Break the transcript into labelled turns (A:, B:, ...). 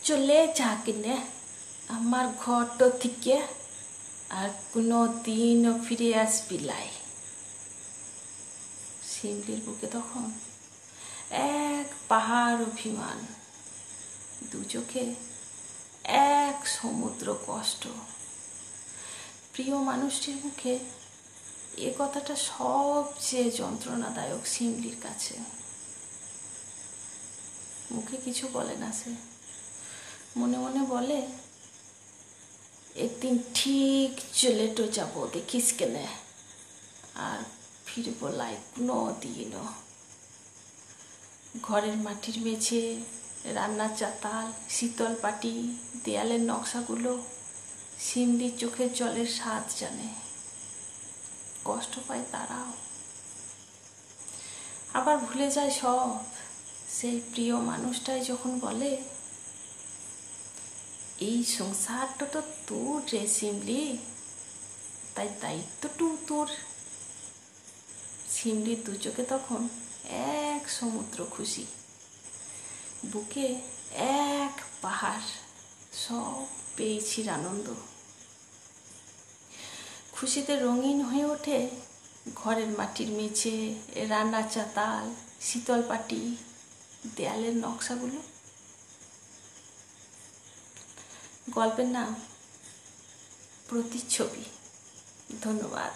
A: চলে যা কিনে আমার ঘরটা থেকে, আর কোনো দিনও ফিরে আসবি লাই। শিমলির বুকে তখন এক পাহাড় অভিমান, দু চোখে এক সমুদ্র কষ্ট। প্রিয় মানুষটির মুখে এ কথাটা সবচেয়ে যন্ত্রণাদায়ক শিমলির কাছে। মুখে কিছু বলে না সে, মনে মনে বলে, একদিন ঠিক চলে তো যাবো, দেখিস কেনে, আর ফিরবো লাই কোনো দিনও। ঘরের মাটির মেঝে, রান্নার চাতাল, শীতল পাটি, দেয়ালের নকশাগুলো শিমলির চোখের জলের স্বাদ জানে। কষ্ট পায় তারাও, আবার ভুলে যায় সব। সেই প্রিয় মানুষটাই যখন বলে, এই সংসারটা তো তোর রে শিমলি, তাই দায়িত্বটুকু তোর। শিমলির দু চোখে তখন এক সমুদ্র খুশি, বুকে এক পাহাড়, সব পেয়েছির আনন্দ। খুশিতে রঙিন হয়ে ওঠে ঘরের মাটির মেঝে, রান্নার চাতাল, শীতল পাটি, দেয়ালের নকশাগুলো। গল্পের নাম প্রতিচ্ছবি। ধন্যবাদ।